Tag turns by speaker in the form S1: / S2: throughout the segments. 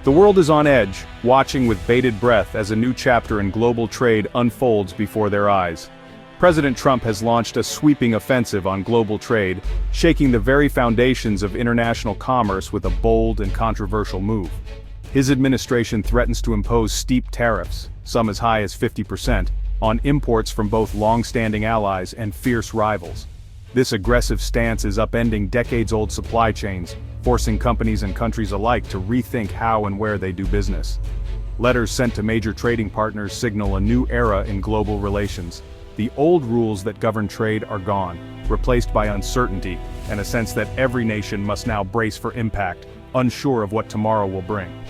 S1: The world is on edge, watching with bated breath as a new chapter in global trade unfolds before their eyes. President Trump has launched a sweeping offensive on global trade, shaking the very foundations of international commerce with a bold and controversial move. His administration threatens to impose steep tariffs, some as high as 50%, on imports from both long-standing allies and fierce rivals. This aggressive stance is upending decades-old supply chains, forcing companies and countries alike to rethink how and where they do business. Letters sent to major trading partners signal a new era in global relations. The old rules that govern trade are gone, replaced by uncertainty and a sense that every nation must now brace for impact, unsure of what tomorrow will bring.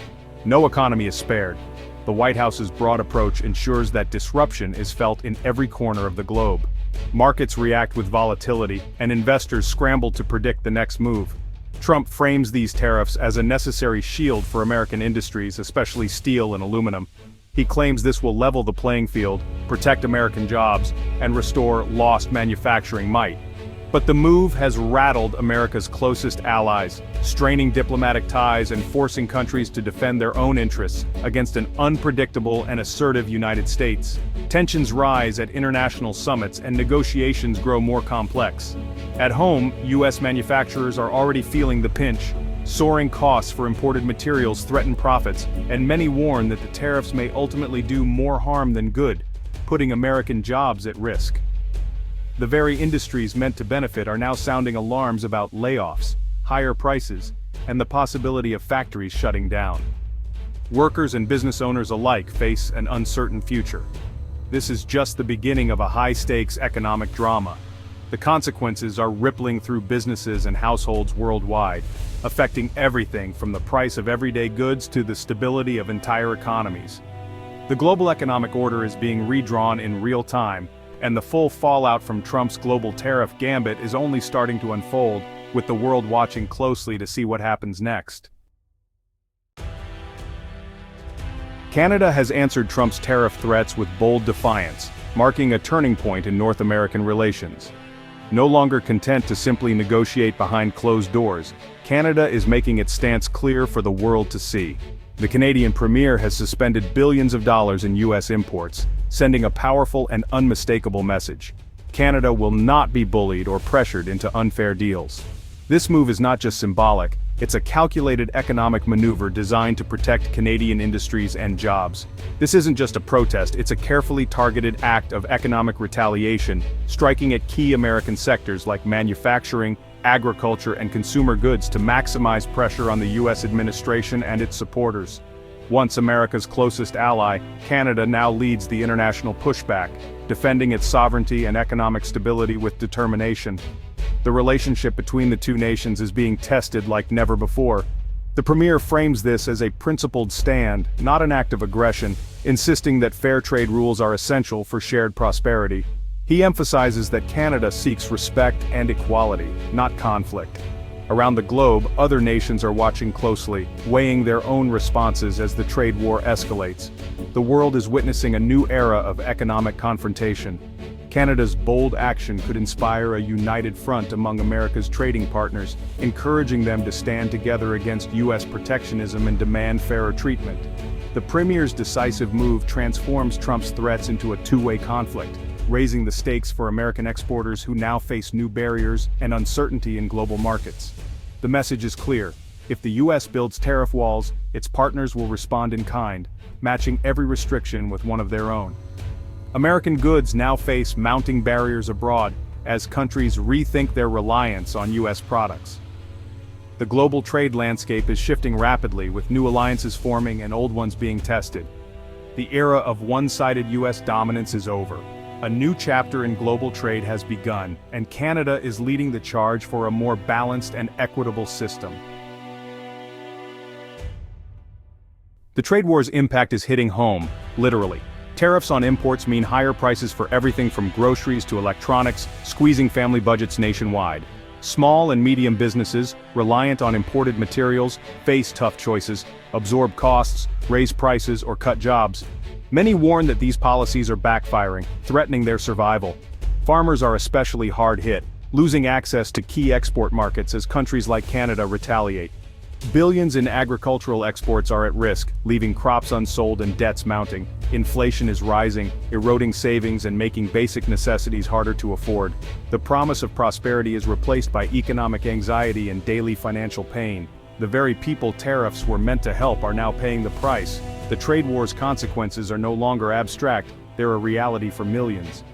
S1: No economy is spared. The White House's broad approach ensures that disruption is felt in every corner of the globe. Markets react with volatility, and investors scramble to predict the next move. Trump frames these tariffs as a necessary shield for American industries, especially steel and aluminum. He claims this will level the playing field, protect American jobs, and restore lost manufacturing might. But the move has rattled America's closest allies, straining diplomatic ties and forcing countries to defend their own interests against an unpredictable and assertive United States. Tensions rise at international summits and negotiations grow more complex. At home, U.S. manufacturers are already feeling the pinch. Soaring costs for imported materials threaten profits, and many warn that the tariffs may ultimately do more harm than good, putting American jobs at risk. The very industries meant to benefit are now sounding alarms about layoffs, higher prices, and the possibility of factories shutting down. Workers and business owners alike face an uncertain future. This is just the beginning of a high-stakes economic drama. The consequences are rippling through businesses and households worldwide, affecting everything from the price of everyday goods to the stability of entire economies. The global economic order is being redrawn in real time, and the full fallout from Trump's global tariff gambit is only starting to unfold, with the world watching closely to see what happens next. Canada has answered Trump's tariff threats with bold defiance, marking a turning point in North American relations. No longer content to simply negotiate behind closed doors, Canada is making its stance clear for the world to see. The Canadian Premier has suspended billions of dollars in U.S. imports, sending a powerful and unmistakable message. Canada will not be bullied or pressured into unfair deals. This move is not just symbolic, it's a calculated economic maneuver designed to protect Canadian industries and jobs. This isn't just a protest, it's a carefully targeted act of economic retaliation, striking at key American sectors like manufacturing, agriculture, and consumer goods to maximize pressure on the U.S. administration and its supporters. Once America's closest ally, Canada now leads the international pushback, defending its sovereignty and economic stability with determination. The relationship between the two nations is being tested like never before. The Premier frames this as a principled stand, not an act of aggression, insisting that fair trade rules are essential for shared prosperity. He emphasizes that Canada seeks respect and equality, not conflict. Around the globe, other nations are watching closely, weighing their own responses as the trade war escalates. The world is witnessing a new era of economic confrontation. Canada's bold action could inspire a united front among America's trading partners, encouraging them to stand together against U.S. protectionism and demand fairer treatment. The Premier's decisive move transforms Trump's threats into a two-way conflict, raising the stakes for American exporters who now face new barriers and uncertainty in global markets. The message is clear. If the U.S. builds tariff walls, its partners will respond in kind, matching every restriction with one of their own. American goods now face mounting barriers abroad as countries rethink their reliance on U.S. products. The global trade landscape is shifting rapidly, with new alliances forming and old ones being tested. The era of one-sided U.S. dominance is over. A new chapter in global trade has begun, and Canada is leading the charge for a more balanced and equitable system. The trade war's impact is hitting home, literally. Tariffs on imports mean higher prices for everything from groceries to electronics, squeezing family budgets nationwide. Small and medium businesses, reliant on imported materials, face tough choices: absorb costs, raise prices, or cut jobs. Many warn that these policies are backfiring, threatening their survival. Farmers are especially hard hit, losing access to key export markets as countries like Canada retaliate. Billions in agricultural exports are at risk, leaving crops unsold and debts mounting. Inflation is rising, eroding savings and making basic necessities harder to afford. The promise of prosperity is replaced by economic anxiety and daily financial pain. The very people tariffs were meant to help are now paying the price. The trade war's consequences are no longer abstract, they're a reality for millions.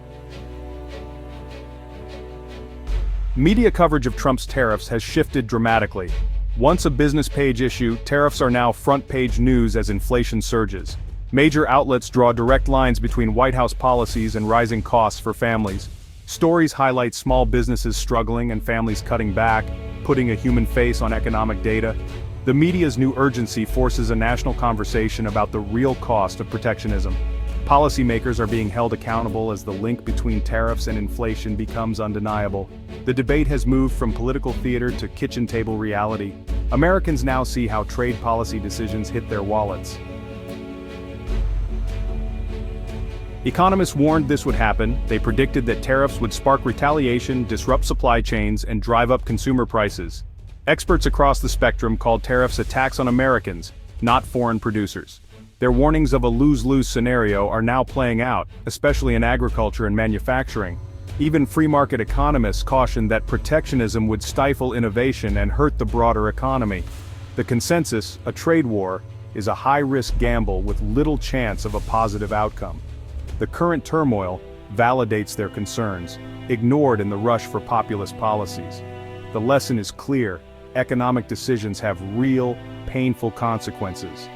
S1: Media coverage of Trump's tariffs has shifted dramatically. Once a business page issue, tariffs are now front-page news as inflation surges. Major outlets draw direct lines between White House policies and rising costs for families. Stories highlight small businesses struggling and families cutting back, putting a human face on economic data. The media's new urgency forces a national conversation about the real cost of protectionism. Policymakers are being held accountable as the link between tariffs and inflation becomes undeniable. The debate has moved from political theater to kitchen table reality. Americans now see how trade policy decisions hit their wallets. Economists warned this would happen. They predicted that tariffs would spark retaliation, disrupt supply chains, and drive up consumer prices. Experts across the spectrum called tariffs attacks on Americans, not foreign producers. Their warnings of a lose-lose scenario are now playing out, especially in agriculture and manufacturing. Even free market economists cautioned that protectionism would stifle innovation and hurt the broader economy. The consensus, a trade war, is a high-risk gamble with little chance of a positive outcome. The current turmoil validates their concerns, ignored in the rush for populist policies. The lesson is clear: economic decisions have real, painful consequences.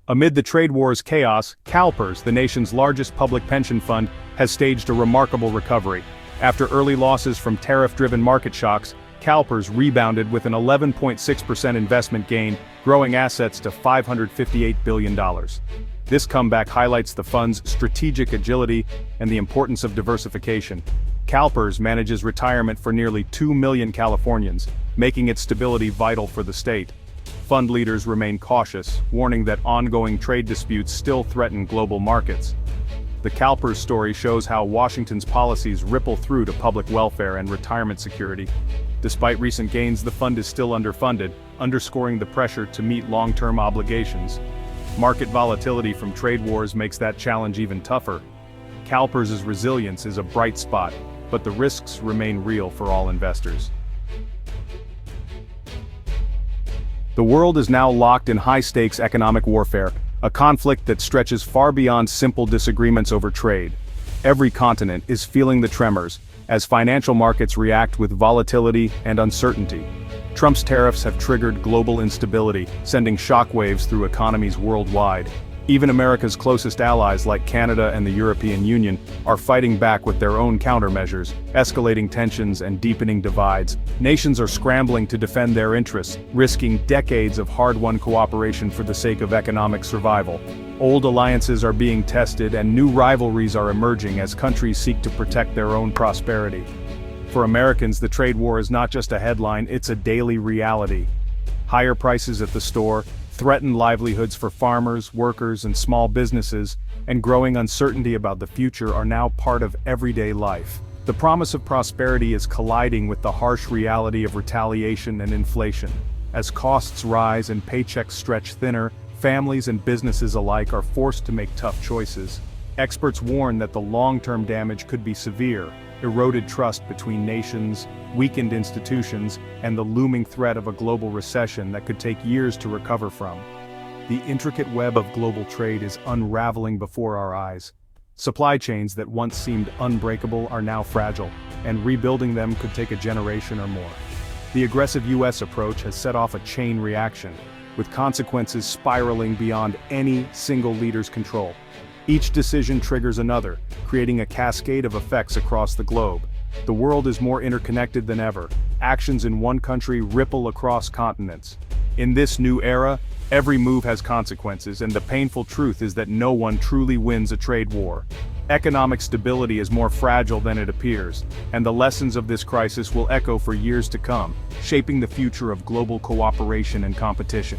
S1: Amid the trade war's chaos, CalPERS, the nation's largest public pension fund, has staged a remarkable recovery. After early losses from tariff-driven market shocks, CalPERS rebounded with an 11.6% investment gain, growing assets to $558 billion. This comeback highlights the fund's strategic agility and the importance of diversification. CalPERS manages retirement for nearly 2 million Californians, making its stability vital for the state. Fund leaders remain cautious, warning that ongoing trade disputes still threaten global markets. The CalPERS story shows how Washington's policies ripple through to public welfare and retirement security. Despite recent gains, the fund is still underfunded, underscoring the pressure to meet long-term obligations. Market volatility from trade wars makes that challenge even tougher. CalPERS's resilience is a bright spot, but the risks remain real for all investors. The world is now locked in high-stakes economic warfare, a conflict that stretches far beyond simple disagreements over trade. Every continent is feeling the tremors, as financial markets react with volatility and uncertainty. Trump's tariffs have triggered global instability, sending shockwaves through economies worldwide. Even America's closest allies like Canada and the European Union are fighting back with their own countermeasures, escalating tensions and deepening divides. Nations are scrambling to defend their interests, risking decades of hard-won cooperation for the sake of economic survival. Old alliances are being tested and new rivalries are emerging as countries seek to protect their own prosperity. For Americans, the trade war is not just a headline, it's a daily reality. Higher prices at the store, threatened livelihoods for farmers, workers, and small businesses, and growing uncertainty about the future are now part of everyday life. The promise of prosperity is colliding with the harsh reality of retaliation and inflation. As costs rise and paychecks stretch thinner, families and businesses alike are forced to make tough choices. Experts warn that the long-term damage could be severe: eroded trust between nations, weakened institutions, and the looming threat of a global recession that could take years to recover from. The intricate web of global trade is unraveling before our eyes. Supply chains that once seemed unbreakable are now fragile, and rebuilding them could take a generation or more. The aggressive U.S. approach has set off a chain reaction, with consequences spiraling beyond any single leader's control. Each decision triggers another, creating a cascade of effects across the globe. The world is more interconnected than ever. Actions in one country ripple across continents. In this new era, every move has consequences, and the painful truth is that no one truly wins a trade war. Economic stability is more fragile than it appears, and the lessons of this crisis will echo for years to come, shaping the future of global cooperation and competition.